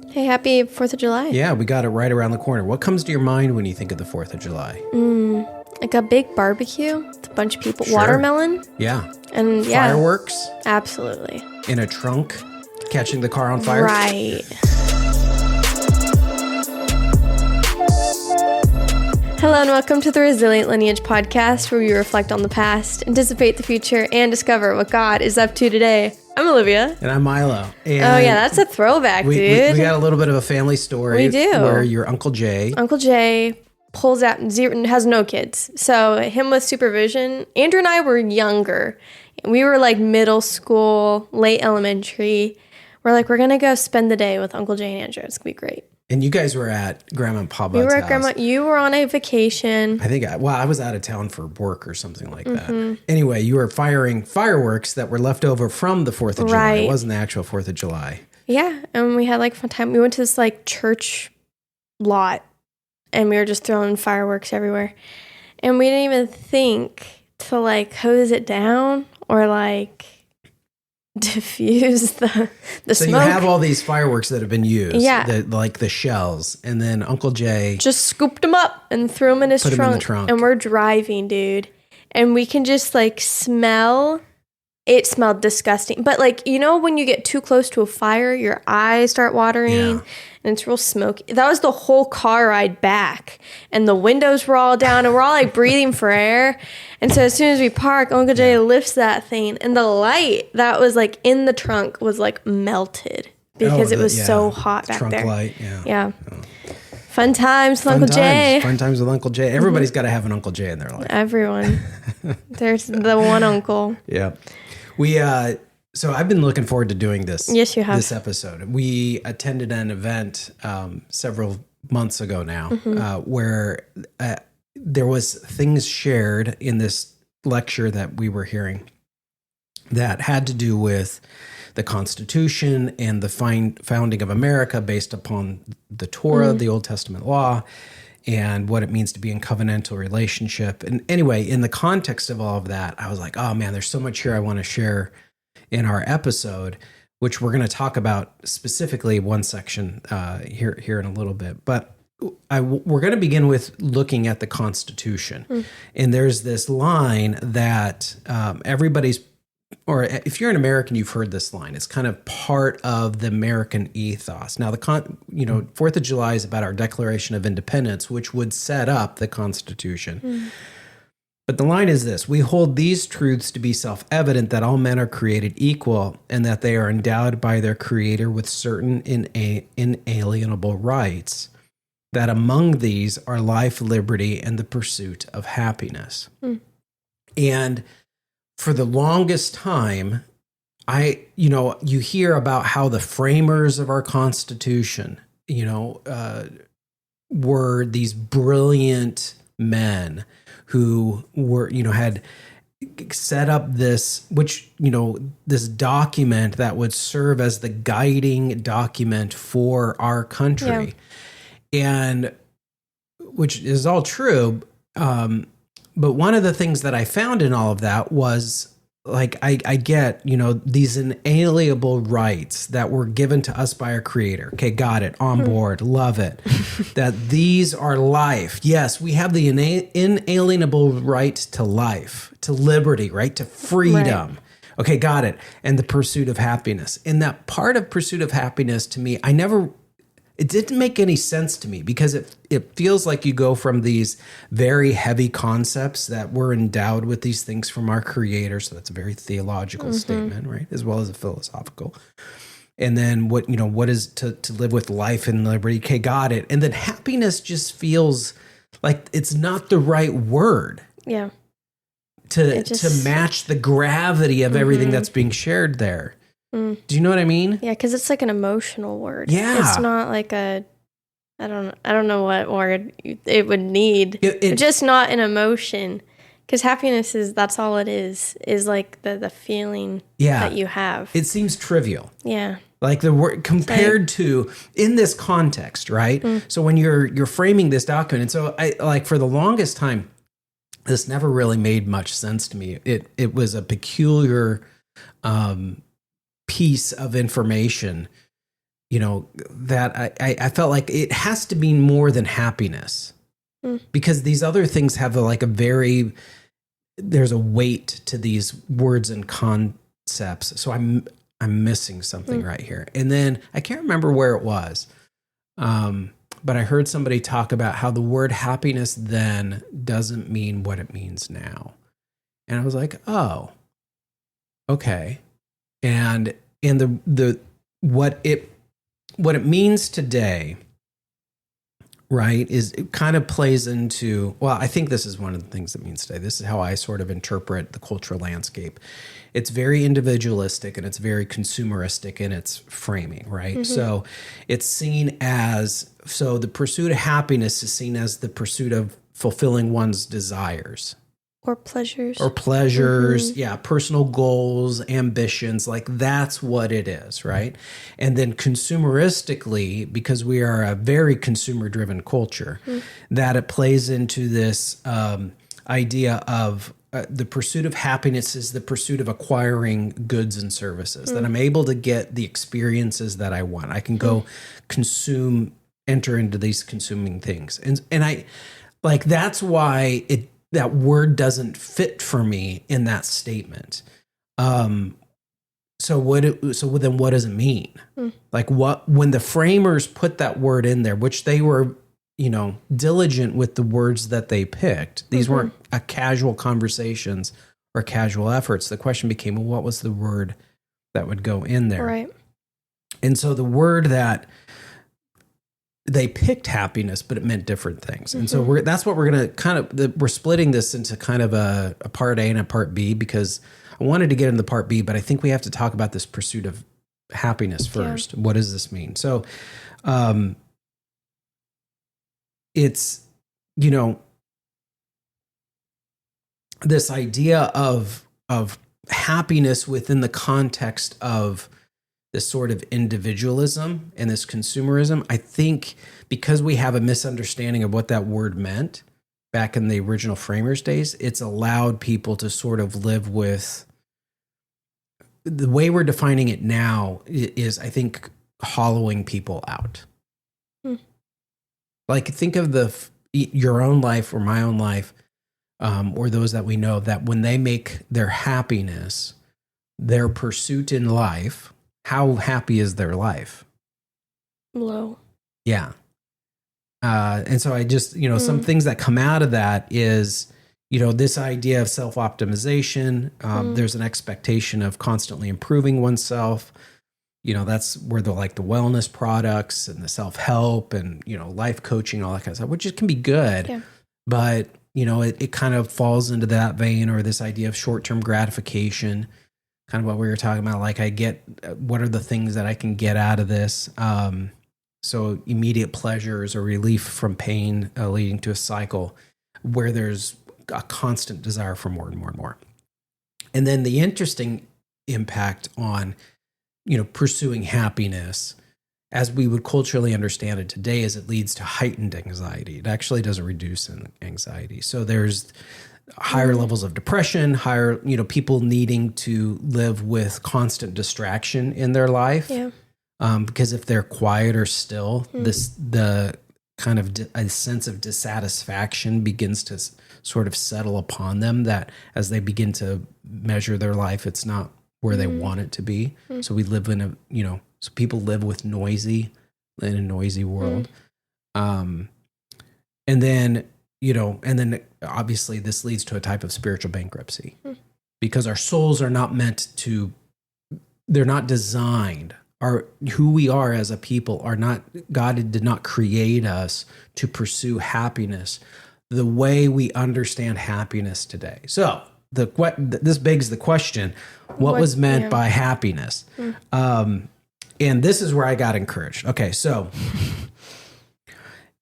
Hey, happy 4th of July. Yeah, we got it right around the corner. What comes to your mind when you think of the 4th of July? Like a big barbecue with a bunch of people. Sure. Watermelon. Yeah. And yeah. Fireworks Absolutely. in a trunk, catching the car on fire. Right. Hello and welcome to the Resilient Lineage podcast, where we reflect on the past, anticipate the future, and discover what God is up to today. I'm Olivia. And I'm Milo. And oh yeah, that's a throwback, dude. We got a little bit of a family story. We do. Where your Uncle Jay pulls out has no kids. So him with supervision. Andrew and I were younger. We were like middle school, late elementary. We're like, we're going to go spend the day with Uncle Jay and Andrew. It's going to be great. And you guys were at Grandma and Papa's house. We were at Grandma. You were on a vacation. I was out of town for work or something like that. Anyway, you were firing fireworks that were left over from the 4th of July. Right. It wasn't the actual 4th of July. Yeah, and we had like fun time. We went to this like church lot, and we were just throwing fireworks everywhere. And we didn't even think to like hose it down or like diffuse the so smoke. You have all these fireworks that have been used, yeah, like the shells, and then Uncle Jay just scooped them up and threw them in his trunk. And we're driving, dude, and we can just like smell. It smelled disgusting, but like, you know, when you get too close to a fire, your eyes start watering, and it's real smoky. That was the whole car ride back, and the windows were all down, and we're all like breathing for air. And so as soon as we park, Uncle Jay lifts that thing, and the light that was like in the trunk was like melted because it was so hot back trunk there. Light, yeah. Fun times with Uncle Jay. Fun times with Uncle Jay. Everybody's got to have an Uncle Jay in their life. Everyone. There's the one uncle. Yeah. So I've been looking forward to doing this. Yes, you have. This episode. We attended an event several months ago now where there was things shared in this lecture that we were hearing that had to do with the Constitution and the founding of America based upon the Torah, the Old Testament law, and what it means to be in covenantal relationship. And anyway, in the context of all of that, I was like, oh man, there's so much here I want to share in our episode, which we're going to talk about specifically one section here in a little bit. But we're going to begin with looking at the Constitution. And there's this line that or if you're an American, you've heard this line. It's kind of part of the American ethos. Now, 4th of July is about our Declaration of Independence, which would set up the Constitution. But the line is this: we hold these truths to be self-evident, that all men are created equal and that they are endowed by their Creator with certain inalienable rights, that among these are life, liberty, and the pursuit of happiness. And for the longest time, you hear about how the framers of our Constitution, were these brilliant men who were, had set up this, this document that would serve as the guiding document for our country. And which is all true. But one of the things that I found in all of that was like, I get, these inalienable rights that were given to us by our Creator. Okay, got it, on board, love it. That these are life. Yes, we have the inalienable right to life, to liberty, right, to freedom. Right. Okay, got it. And the pursuit of happiness. And that part of pursuit of happiness, to me, it didn't make any sense to me, because it feels like you go from these very heavy concepts that we're endowed with these things from our Creator. So that's a very theological statement, right? As well as a philosophical. And then what is to live with life and liberty? Okay, got it. And then happiness just feels like it's not the right word. Yeah. To match the gravity of everything that's being shared there. Do you know what I mean? Yeah, because it's like an emotional word. Yeah. It's not like I don't know what word it would need. It's just not an emotion. Because happiness that's all it is like the feeling that you have. It seems trivial. Yeah. Like the word compared to in this context, right? So when you're framing this document, and so I like for the longest time, this never really made much sense to me. It was a peculiar piece of information that I felt like it has to be more than happiness, because these other things have there's a weight to these words and concepts. So I'm missing something right here. And then I can't remember where it was. But I heard somebody talk about how the word happiness then doesn't mean what it means now. And I was like, oh, okay. And what it means today, right, is it kind of plays into, well, I think this is one of the things it means today. This is how I sort of interpret the cultural landscape. It's very individualistic and it's very consumeristic in its framing, right? So it's seen as, the pursuit of happiness is seen as the pursuit of fulfilling one's desires. Or pleasures. Yeah, personal goals, ambitions, like that's what it is, right? And then consumeristically, because we are a very consumer-driven culture, that it plays into this idea of the pursuit of happiness is the pursuit of acquiring goods and services, that I'm able to get the experiences that I want. I can go enter into these consuming things. And I, like, that's why that word doesn't fit for me in that statement. So then what does it mean? Like when the framers put that word in there, which they were, diligent with the words that they picked. These weren't casual conversations or casual efforts. The question became, well, what was the word that would go in there? Right. And so the word that they picked happiness, but it meant different things. And so that's what we're going to we're splitting this into kind of a part A and a part B, because I wanted to get into part B, but I think we have to talk about this pursuit of happiness first. Yeah. What does this mean? So, it's, this idea of happiness within the context of this sort of individualism and this consumerism. I think because we have a misunderstanding of what that word meant back in the original framers' days, it's allowed people to sort of live with, the way we're defining it now is, I think, hollowing people out. Like, think of your own life or my own life, or those that we know, that when they make their happiness their pursuit in life, how happy is their life? Low. Yeah. And so I just, some things that come out of that is, this idea of self-optimization. There's an expectation of constantly improving oneself. That's where the wellness products and the self-help and, life coaching, all that kind of stuff, which it can be good. Yeah. But, it kind of falls into that vein, or this idea of short-term gratification, kind of what we were talking about. Like, what are the things that I can get out of this? So immediate pleasures or relief from pain, leading to a cycle where there's a constant desire for more and more and more. And then the interesting impact on, pursuing happiness, as we would culturally understand it today, is it leads to heightened anxiety. It actually doesn't reduce anxiety. So there's higher levels of depression, higher, people needing to live with constant distraction in their life. Yeah. Because if they're quiet or still, the kind of a sense of dissatisfaction begins to sort of settle upon them, that as they begin to measure their life, it's not where they want it to be. So we live in so people live in a noisy world. And then obviously this leads to a type of spiritual bankruptcy, because our souls are not they're not designed, who we are as a people are not, God did not create us to pursue happiness the way we understand happiness today. So this begs the question, what was meant by happiness? And this is where I got encouraged. Okay, so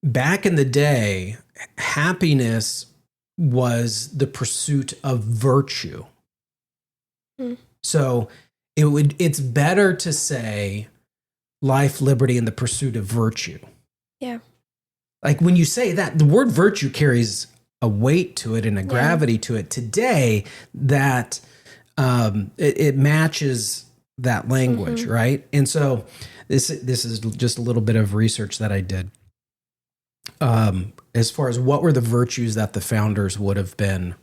back in the day, happiness was the pursuit of virtue. So it's better to say life, liberty, and the pursuit of virtue. Yeah. Like, when you say that, the word virtue carries a weight to it and a gravity to it. Today, that it matches that language, right? And so this is just a little bit of research that I did. As far as what were the virtues that the founders would have been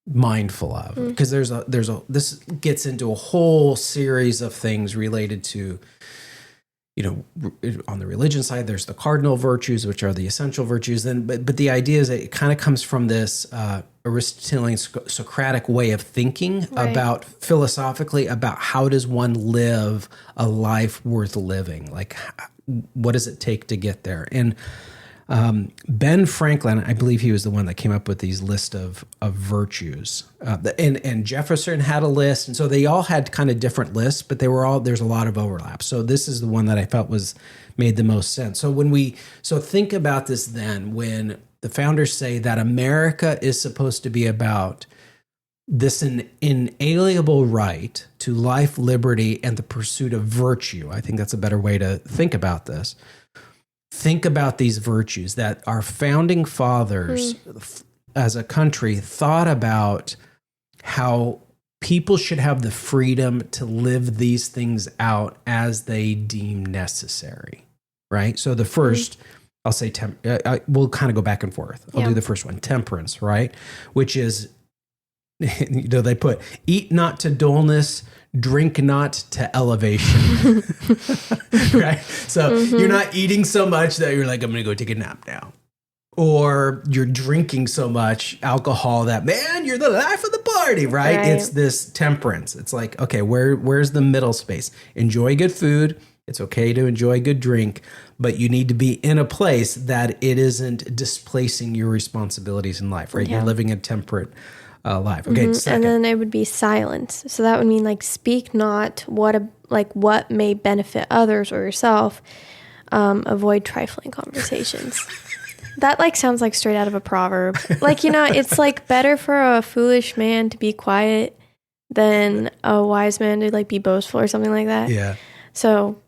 mindful of, because this gets into a whole series of things related to, on the religion side, there's the cardinal virtues, which are the essential virtues. Then, but the idea is that it kind of comes from this Aristotelian Socratic way of thinking about philosophically about how does one live a life worth living? Like, what does it take to get there? And Ben Franklin, I believe he was the one that came up with these list of virtues. And Jefferson had a list. And so they all had kind of different lists, but there's a lot of overlap. So this is the one that I felt made the most sense. So think about this then, when the founders say that America is supposed to be about this inalienable right to life, liberty, and the pursuit of virtue. I think that's a better way to think about this. Think about these virtues that our founding fathers as a country thought about, how people should have the freedom to live these things out as they deem necessary, right? So the first, I'll say, we'll kind of go back and forth. I'll do the first one, temperance, right? Which is, they put, eat not to dullness, drink not to elevation, right? So you're not eating so much that you're like, I'm going to go take a nap now. Or you're drinking so much alcohol that, man, you're the life of the party, right? It's this temperance. It's like, okay, where's the middle space? Enjoy good food. It's okay to enjoy good drink, but you need to be in a place that it isn't displacing your responsibilities in life, right? You're living a temperate life. Okay, second. And then it would be silence. So that would mean like speak not what may benefit others or yourself. Avoid trifling conversations. That sounds like straight out of a proverb. It's like better for a foolish man to be quiet than a wise man to be boastful or something like that. Yeah. So,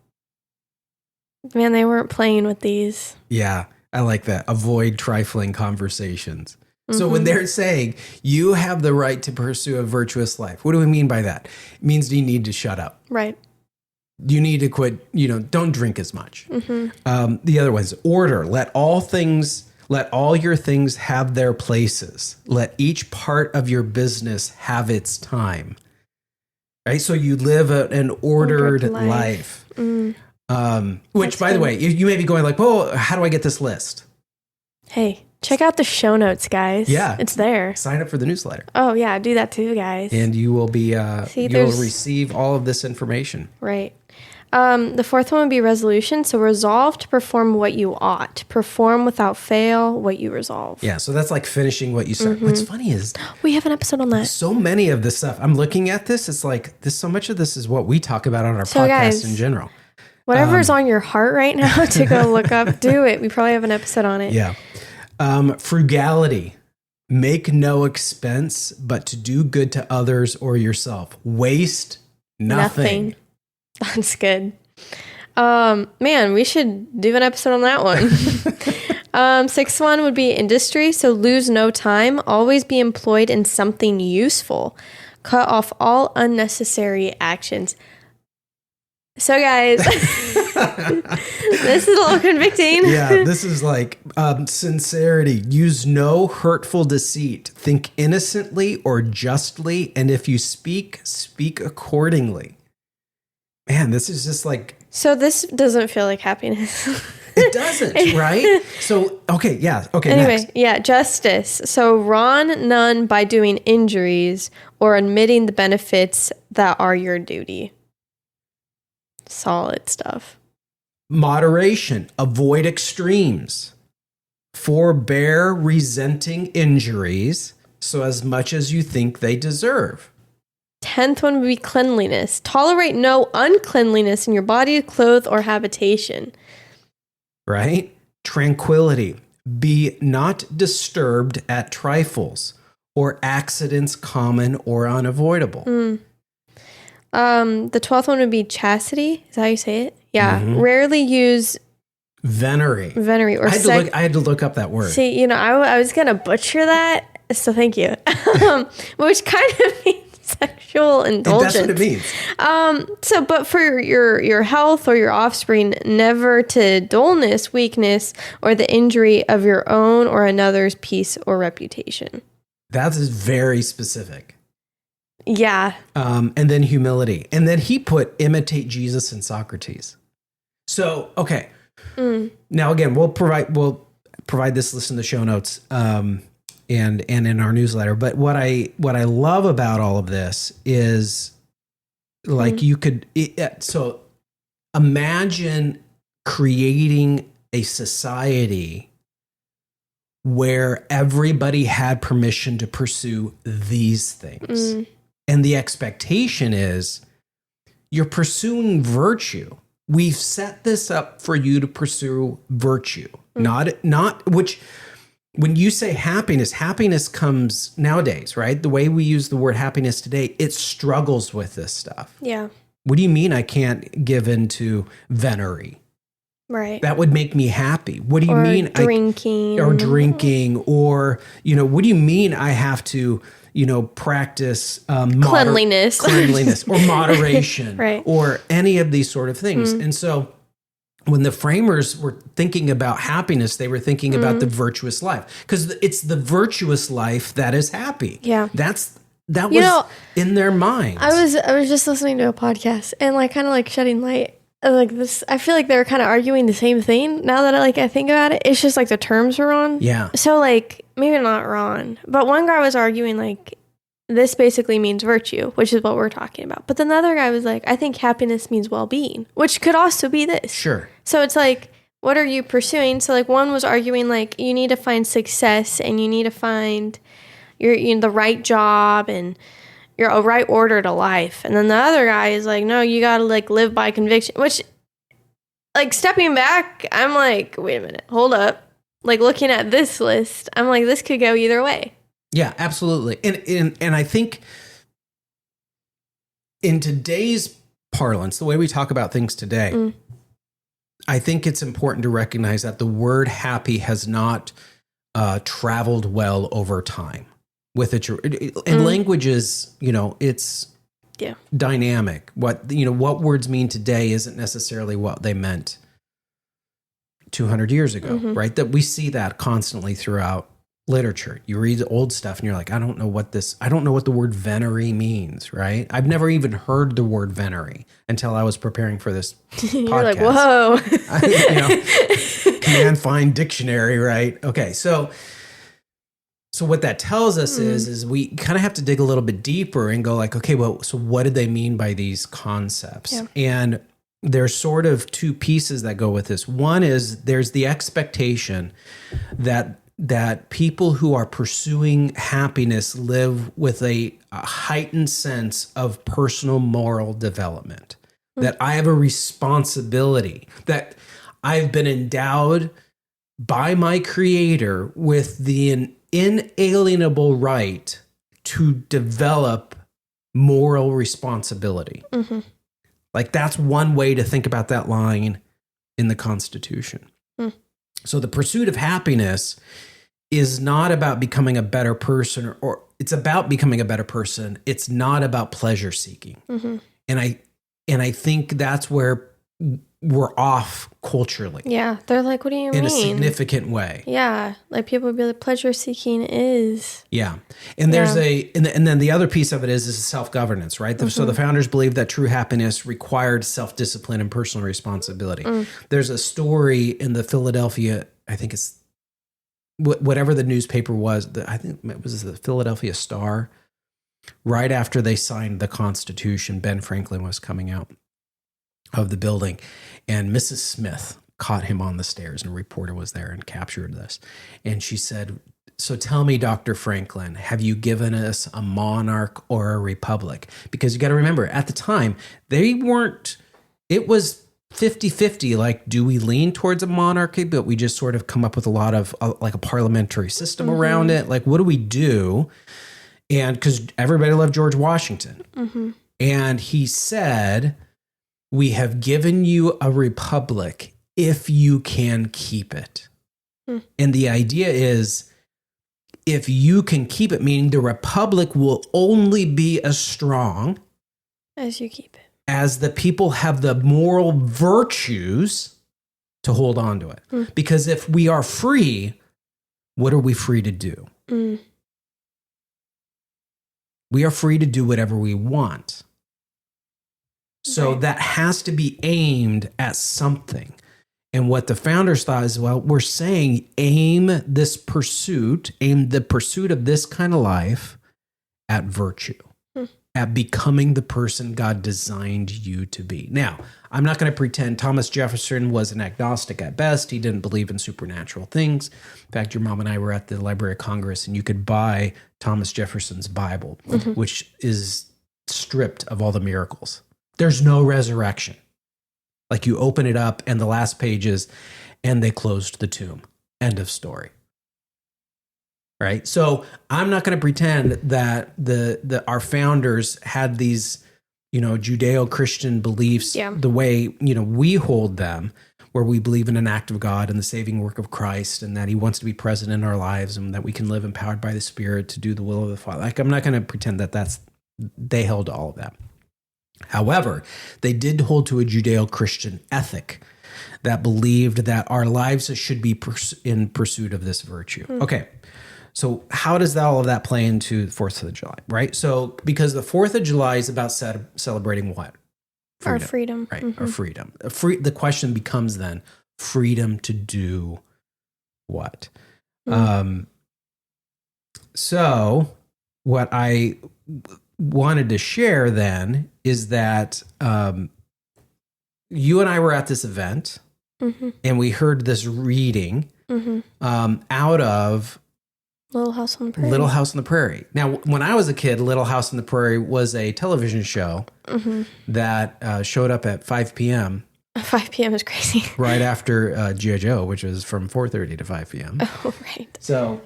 man, they weren't playing with these. Yeah, I like that. Avoid trifling conversations. So when they're saying you have the right to pursue a virtuous life, what do we mean by that? It means you need to shut up. Right. You need to quit, don't drink as much. The other one is order. Let all your things have their places. Let each part of your business have its time. Right? So you live an ordered life. Which, That's by the way, you may be going like, well, how do I get this list? Hey. Check out the show notes, guys. Yeah. It's there. Sign up for the newsletter. Oh, yeah. Do that too, guys. And you will be, you will receive all of this information. Right. The fourth one would be resolution. So resolve to perform what you ought. Perform without fail what you resolve. Yeah. So that's like finishing what you start. What's funny is we have an episode on that. So many of this stuff, I'm looking at this. It's like so much of this is what we talk about on our podcast guys, in general. Whatever's on your heart right now to go look up, do it. We probably have an episode on it. Yeah. Frugality, make no expense, but to do good to others or yourself. Waste nothing. That's good. Man, we should do an episode on that one. Sixth one would be industry. So lose no time. Always be employed in something useful. Cut off all unnecessary actions. So guys, this is a little convicting. Yeah, this is like sincerity. Use no hurtful deceit. Think innocently or justly. And if you speak accordingly. Man, this is just like... So this doesn't feel like happiness. It doesn't, right? So, okay, yeah. Okay, anyway, next. Yeah, justice. So wrong none by doing injuries or admitting the benefits that are your duty. Solid stuff. Moderation. Avoid extremes. Forbear resenting injuries so as much as you think they deserve. 10th one would be cleanliness. Tolerate no uncleanliness in your body, clothes, or habitation. Right? Tranquility. Be not disturbed at trifles or accidents common or unavoidable. The 12th one would be chastity. Is that how you say it? Yeah. Rarely use venery. Or I had to look up that word. See, I was going to butcher that. So thank you. Which kind of means sexual indulgence. That's what it means. But for your health or your offspring, never to dullness, weakness, or the injury of your own or another's peace or reputation. That is very specific. Yeah. And then humility. And then he put imitate Jesus and Socrates. So, okay. Now, again, we'll provide this list in the show notes and in our newsletter. But what I love about all of this is like so imagine creating a society where everybody had permission to pursue these things. And the expectation is you're pursuing virtue. We've set this up for you to pursue virtue, not which when you say happiness comes nowadays, right? The way we use the word happiness today, it struggles with this stuff. Yeah. What do you mean I can't give into venery? Right. That would make me happy. What do you mean? Drinking. Or what do you mean I have to, practice cleanliness or moderation, right. or any of these sort of things. And so when the framers were thinking about happiness, they were thinking about the virtuous life, because it's the virtuous life that is happy. Yeah. That was in their minds. I was just listening to a podcast and kind of shedding light. This, I feel like they were kind of arguing the same thing. Now that I think about it, it's just the terms are wrong. Yeah. So maybe not wrong, but one guy was arguing this basically means virtue, which is what we're talking about. But then the other guy was I think happiness means well-being, which could also be this. Sure. So it's what are you pursuing? So one was arguing you need to find success and you need to find the right job and a right order to life. And then the other guy is no, you got to live by conviction, which stepping back, I'm wait a minute, hold up. Looking at this list, I'm this could go either way. Yeah, absolutely. And I think in today's parlance, the way we talk about things today, I think it's important to recognize that the word happy has not traveled well over time. With it, and language is, it's dynamic. What words mean today isn't necessarily what they meant 200 years ago, right? That we see that constantly throughout literature. You read old stuff and you're I don't know what the word venery means, right? I've never even heard the word venery until I was preparing for this podcast. Whoa. Command find dictionary, right? Okay, so what that tells us is we kind of have to dig a little bit deeper and go okay, well, so what did they mean by these concepts? Yeah. And there's sort of two pieces that go with this. One is there's the expectation that people who are pursuing happiness live with a heightened sense of personal moral development, that I have a responsibility, that I've been endowed by my Creator with the inalienable right to develop moral responsibility. That's one way to think about that line in the Constitution. So the pursuit of happiness is not about becoming a better person, or it's about becoming a better person. It's not about pleasure seeking. And I think that's where we're off culturally. Yeah, they're what do you mean? In a significant way. Yeah, people would be pleasure seeking is. Yeah, and there's and then the other piece of it is self-governance, right? So the founders believed that true happiness required self-discipline and personal responsibility. There's a story in the Philadelphia, I think it's whatever the newspaper was, I think it was the Philadelphia Star. Right after they signed the Constitution, Ben Franklin was coming out of the building, and Mrs. Smith caught him on the stairs, and a reporter was there and captured this. And she said, "So tell me, Dr. Franklin, have you given us a monarch or a republic?" Because you got to remember, at the time, it was 50-50. Do we lean towards a monarchy, but we just sort of come up with a lot of a parliamentary system around it? What do we do? And because everybody loved George Washington. And he said, "We have given you a republic if you can keep it." And the idea is, if you can keep it, meaning the republic will only be as strong as you keep it, as the people have the moral virtues to hold on to it. Because if we are free, what are we free to do? We are free to do whatever we want. So that has to be aimed at something. And what the founders thought is, well, we're saying aim the pursuit of this kind of life at virtue, at becoming the person God designed you to be. Now, I'm not going to pretend Thomas Jefferson was an agnostic at best. He didn't believe in supernatural things. In fact, your mom and I were at the Library of Congress, and you could buy Thomas Jefferson's Bible, which is stripped of all the miracles. There's no resurrection. Like you open it up and the last pages, and they closed the tomb. End of story. Right? So I'm not going to pretend that our founders had these, Judeo-Christian beliefs the way, we hold them, where we believe in an act of God and the saving work of Christ, and that he wants to be present in our lives, and that we can live empowered by the Spirit to do the will of the Father. Like, I'm not going to pretend that they held to all of that. However, they did hold to a Judeo-Christian ethic that believed that our lives should be in pursuit of this virtue. Okay, so how does all of that play into the 4th of July, right? So because the 4th of July is about celebrating what? Our freedom. Right, our freedom. The question becomes then, freedom to do what? So what I wanted to share then is that you and I were at this event, and we heard this reading out of Little House on the Prairie. Little House on the Prairie. Now, when I was a kid, Little House on the Prairie was a television show that showed up at 5 p.m. 5 p.m. is crazy. Right after G.I. Joe, which was from 4:30 to 5 p.m. Oh, right. So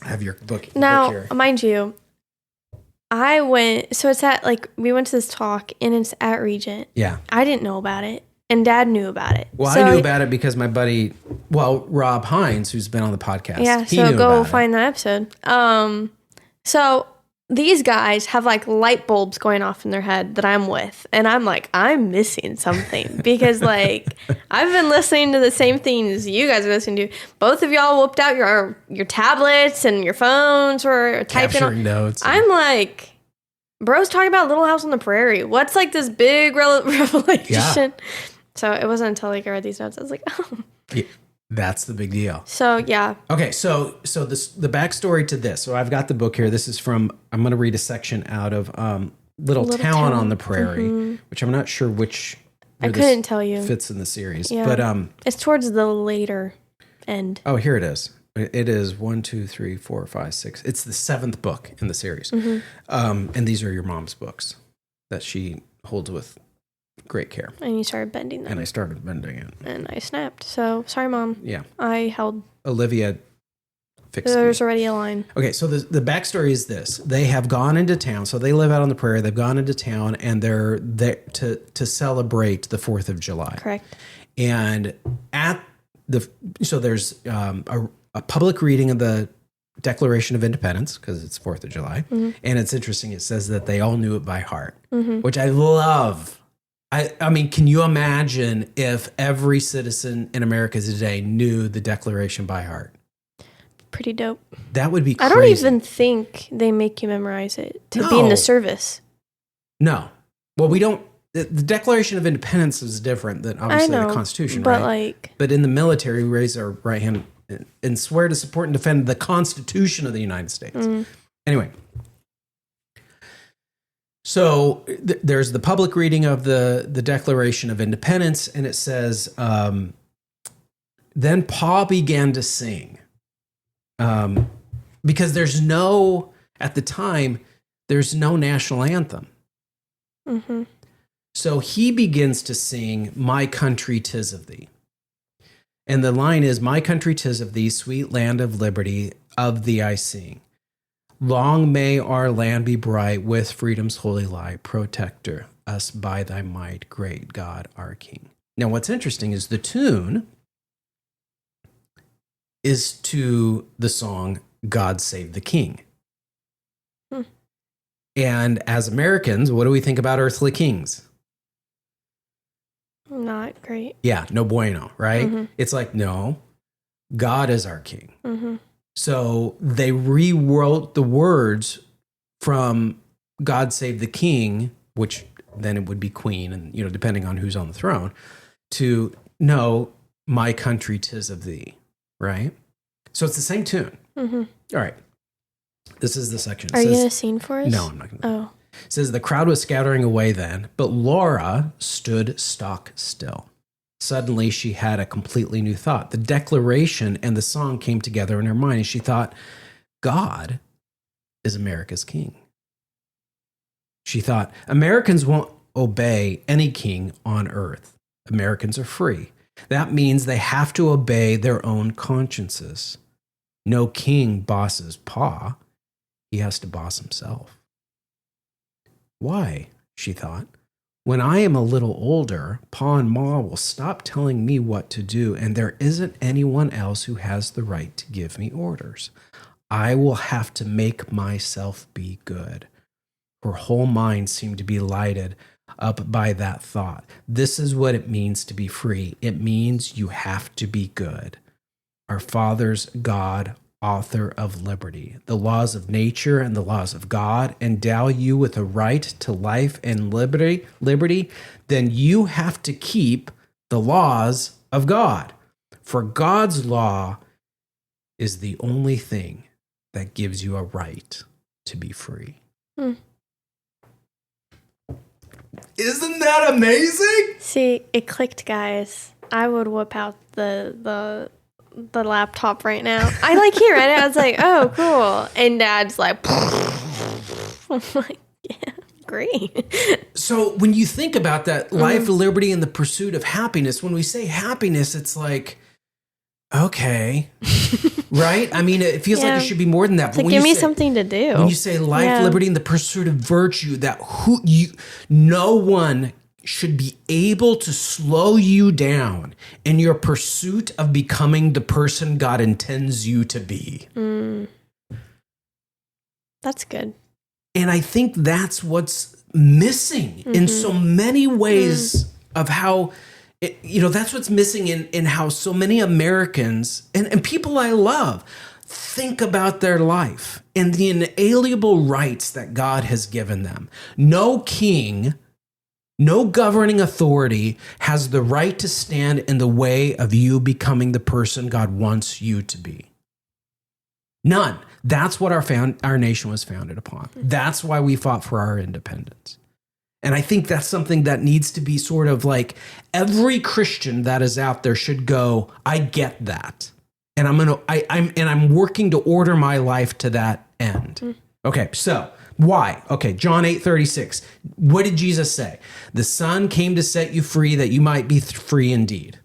I have your book now, mind you, it's at, we went to this talk, and it's at Regent. Yeah. I didn't know about it, and Dad knew about it. Well, I knew about it because my buddy, Rob Hines, who's been on the podcast. Yeah, so go find that episode. So these guys have, light bulbs going off in their head that I'm with, and I'm like, I'm missing something because, I've been listening to the same things you guys are listening to. Both of y'all whipped out your tablets and your phones or typing capturing notes. I'm like, bro's talking about Little House on the Prairie. What's this big revelation? Yeah. So it wasn't until I read these notes I was like, oh. Yeah, that's the big deal. So yeah. Okay, so the backstory to this. So I've got the book here. This is I'm going to read a section out of Little Town on the Prairie, which I'm not sure which. I couldn't tell you. Fits in the series, yeah. But it's towards the later end. Oh, here it is. It is 1, 2, 3, 4, 5, 6. It's the 7th book in the series, and these are your mom's books that she holds with great care. And you started bending them. And I started bending it. And I snapped. So, sorry, Mom. Yeah. I held. Olivia fixed There's already a line. Okay, so the backstory is this. They have gone into town. So they live out on the prairie. They've gone into town, and they're there to celebrate the 4th of July. Correct. And there's a public reading of the Declaration of Independence, because it's 4th of July. And it's interesting. It says that they all knew it by heart, which I love. I mean, can you imagine if every citizen in America today knew the Declaration by heart? Pretty dope. That would be crazy. I don't even think they make you memorize it to be in the service. No. Well, we don't. The Declaration of Independence is different than obviously the Constitution, but right? But in the military, we raise our right hand and swear to support and defend the Constitution of the United States. Anyway. So there's the public reading of the Declaration of Independence, and it says, then Pa began to sing. Because at the time, there's no national anthem. So he begins to sing, My Country 'Tis of Thee. And the line is, My country 'tis of thee, sweet land of liberty, of thee I sing. Long may our land be bright with freedom's holy light. Protector us by thy might, great God, our King. Now, what's interesting is the tune is to the song God save the king. And as Americans, what do we think about earthly kings? Not great. Yeah, no bueno, right? Mm-hmm. It's like, no, God is our king. Mm-hmm. So they rewrote the words from God save the king, which then it would be queen, and depending on who's on the throne, to no, my country 'tis of thee, right? So it's the same tune. Mm-hmm. All right. This is the section. Are you going to sing for us? No, I'm not going to. Oh. It says, the crowd was scattering away then, but Laura stood stock still. Suddenly, she had a completely new thought. The declaration and the song came together in her mind, and she thought, God is America's king. She thought, Americans won't obey any king on earth. Americans are free. That means they have to obey their own consciences. No king bosses Pa. He has to boss himself. Why? She thought. When I am a little older, Pa and Ma will stop telling me what to do, and there isn't anyone else who has the right to give me orders. I will have to make myself be good. Her whole mind seemed to be lighted up by that thought. This is what it means to be free. It means you have to be good. Our Father's God, author of liberty. The laws of nature and the laws of God endow you with a right to life and liberty, then you have to keep the laws of God. For God's law is the only thing that gives you a right to be free. Isn't that amazing? See, it clicked, guys. I would whip out the laptop right now. I hear it. I was like, oh, cool. And Dad's like, I'm like, yeah, great. So when you think about that, life, liberty, and the pursuit of happiness, when we say happiness, it's like, okay, right? I mean, it feels like it should be more than that. But give me something to do. When you say life, liberty, and the pursuit of virtue, no one should be able to slow you down in your pursuit of becoming the person God intends you to be. That's good. And I think that's what's missing in so many ways of how, that's what's missing in how so many Americans and people I love think about their life and the inalienable rights that God has given them. No king, no governing authority has the right to stand in the way of you becoming the person God wants you to be. None. That's what our nation was founded upon. That's why we fought for our independence. And I think that's something that needs to be sort of like every Christian that is out there should go, I get that. And I'm working to order my life to that end. Okay, so why? Okay, John 8:36. What did Jesus say? The Son came to set you free that you might be free indeed.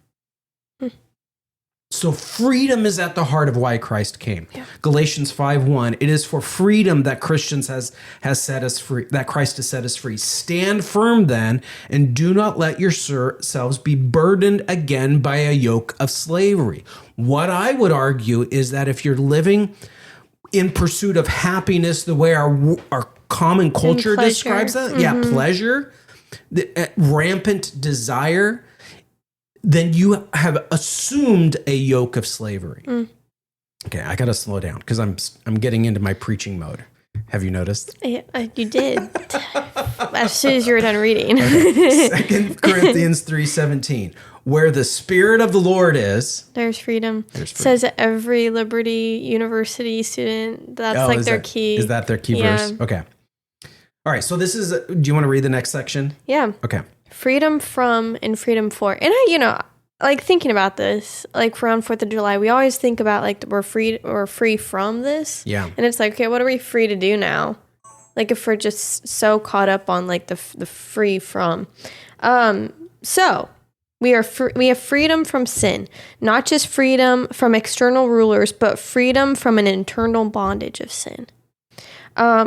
So freedom is at the heart of why Christ came. Yeah. Galatians 5:1. It is for freedom that Christians has set us free, that Christ has set us free. Stand firm then, and do not let yourselves be burdened again by a yoke of slavery. What I would argue is that if you're living in pursuit of happiness, the way our common culture describes that, pleasure, the rampant desire, then you have assumed a yoke of slavery. Okay, I got to slow down because I'm getting into my preaching mode. Have you noticed? Yeah, you did. As soon as you were done reading. Okay. 2 Corinthians 3:17. Where the Spirit of the Lord is, there's freedom. It says that every Liberty University student, that's their key. Is that their key verse? Okay. All right, so this is, do you want to read the next section? Yeah. Okay. Freedom from and freedom for. And I, thinking about this, around 4th of July, we always think about we're free from this. Yeah. And it's okay, what are we free to do now? If we're just so caught up on the free from. So we have freedom from sin, not just freedom from external rulers, but freedom from an internal bondage of sin.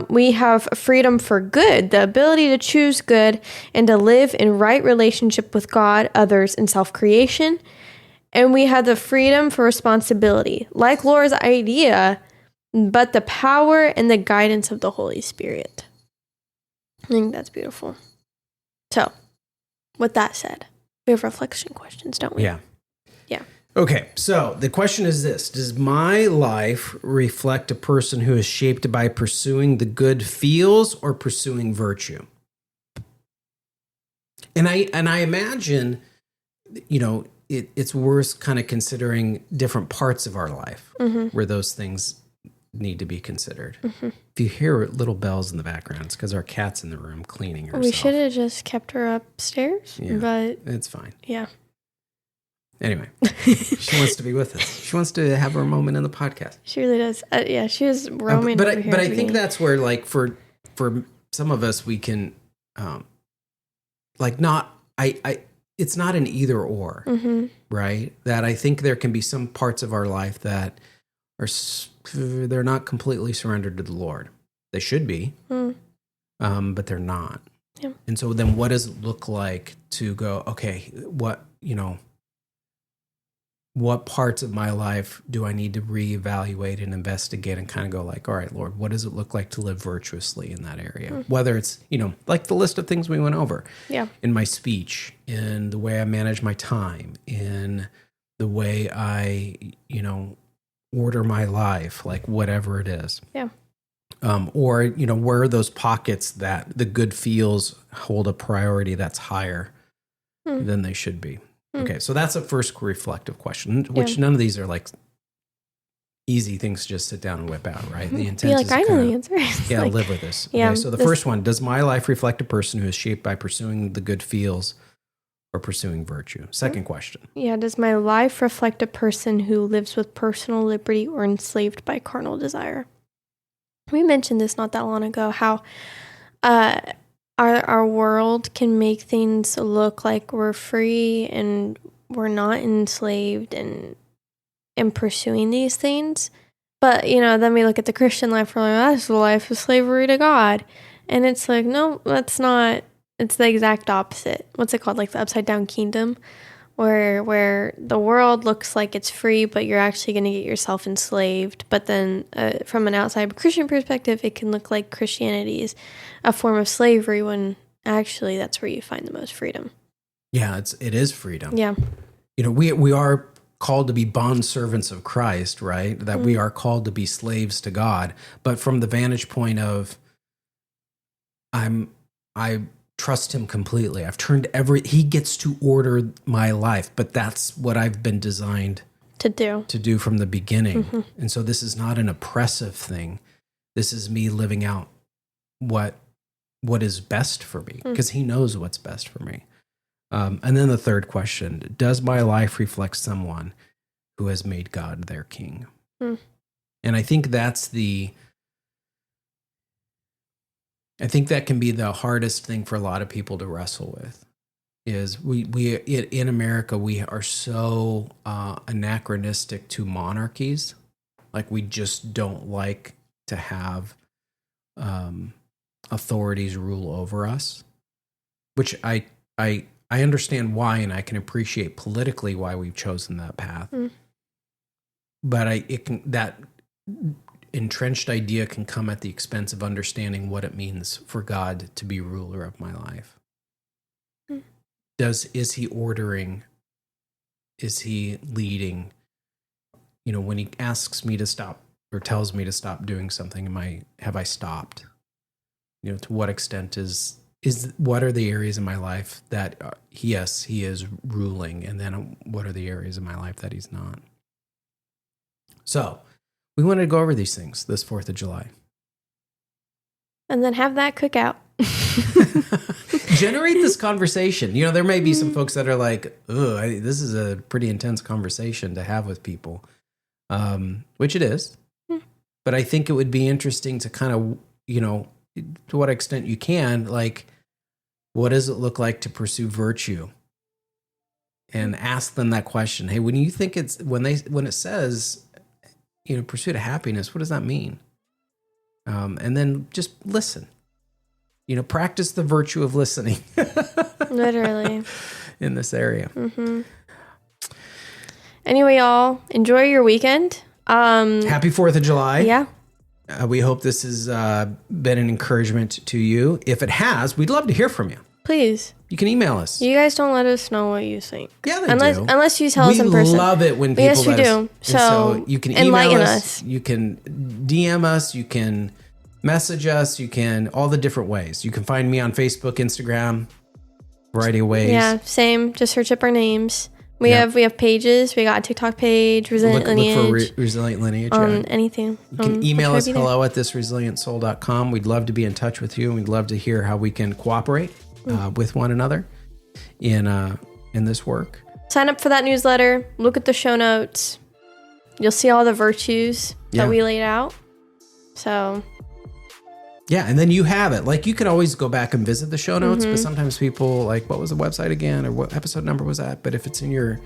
We have freedom for good, the ability to choose good and to live in right relationship with God, others, and self-creation. And we have the freedom for responsibility. Like Laura's idea, but the power and the guidance of the Holy Spirit. I think that's beautiful. So, with that said, we have reflection questions, don't we? Yeah. Yeah. Okay, so the question is this. Does my life reflect a person who is shaped by pursuing the good feels or pursuing virtue? And I imagine, it's worth kind of considering different parts of our life where those things need to be considered. If you hear little bells in the background, it's because our cat's in the room cleaning herself. We should have just kept her upstairs, but it's fine. Yeah. Anyway, she wants to be with us. She wants to have her moment in the podcast. She really does. Yeah, she was roaming. But I think that's where, like, for some of us, we can, it's not an either or, right? That I think there can be some parts of our life that they're not completely surrendered to the Lord. They should be, but they're not. Yeah. And so then, what does it look like to go? Okay, what parts of my life do I need to reevaluate and investigate and kind of go like, all right, Lord, what does it look like to live virtuously in that area? Whether it's, like the list of things we went over in my speech, in the way I manage my time, in the way I, order my life, like whatever it is. Yeah. Or, where are those pockets that the good feels hold a priority that's higher than they should be? Okay, so that's a first reflective question, which none of these are like easy things to just sit down and whip out, right? The intent is I know the answer. Live with this. Okay, so the first one, does my life reflect a person who is shaped by pursuing the good feels or pursuing virtue? Second question. Yeah, does my life reflect a person who lives with personal liberty or enslaved by carnal desire? We mentioned this not that long ago, how our world can make things look like we're free and we're not enslaved and pursuing these things. But, then we look at the Christian life, we're like, that's the life of slavery to God. And it's like, no, that's not. It's the exact opposite. What's it called? Like the upside down kingdom, where the world looks like it's free, but you're actually going to get yourself enslaved. But then from an outside Christian perspective, it can look like Christianity is a form of slavery when actually that's where you find the most freedom. Yeah, it is freedom. Yeah. We are called to be bond servants of Christ, right? That we are called to be slaves to God. But from the vantage point of I trust him completely. I've turned he gets to order my life, but that's what I've been designed to do from the beginning. And so this is not an oppressive thing. This is me living out what is best for me, because he knows what's best for me. And then the third question, does my life reflect someone who has made God their king? And I think I think that can be the hardest thing for a lot of people to wrestle with. Is we in America, we are so anachronistic to monarchies. Like, we just don't like to have authorities rule over us, which I understand why, and I can appreciate politically why we've chosen that path. But that entrenched idea can come at the expense of understanding what it means for God to be ruler of my life. Is he ordering? Is he leading? When he asks me to stop or tells me to stop doing something, have I stopped? To what extent what are the areas in my life that yes, he is ruling, and then what are the areas in my life that he's not? So we wanted to go over these things this 4th of July. And then have that cookout. Generate this conversation. There may be some folks that are like, this is a pretty intense conversation to have with people, which it is. But I think it would be interesting to kind of, to what extent you can, like, what does it look like to pursue virtue? And ask them that question. Hey, when you think when it says, pursuit of happiness, what does that mean? And then just listen. Practice the virtue of listening. Literally. In this area. Anyway, y'all, enjoy your weekend. Happy 4th of July. Yeah. We hope this has been an encouragement to you. If it has, we'd love to hear from you. Please. You can email us. You guys don't let us know what you think. Yeah, they do. Unless you tell us in person. We love it when people yes, we do. So you can email us. You can DM us. You can message us. You can all the different ways. You can find me on Facebook, Instagram, variety of ways. Yeah, same. Just search up our names. We have pages. We got a TikTok page, Resilient Lineage. Look for Resilient Lineage. On anything. You can email us hello@thisresilientsoul.com. We'd love to be in touch with you. And we'd love to hear how we can cooperate with one another in this work. Sign up for that newsletter. Look at the show notes. You'll see all the virtues that we laid out. So... yeah, and then you have it. Like, you can always go back and visit the show notes, but sometimes people like, what was the website again, or what episode number was that? But if it's in your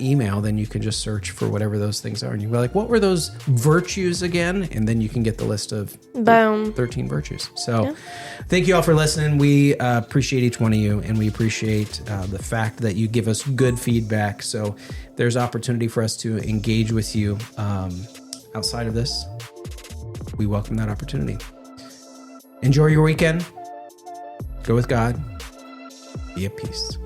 email, then you can just search for whatever those things are, and you'll be like, what were those virtues again? And then you can get the list of 13 virtues. So thank you all for listening. We appreciate each one of you, and we appreciate the fact that you give us good feedback. So there's opportunity for us to engage with you outside of this. We welcome that opportunity. Enjoy your weekend. Go with God. Be at peace.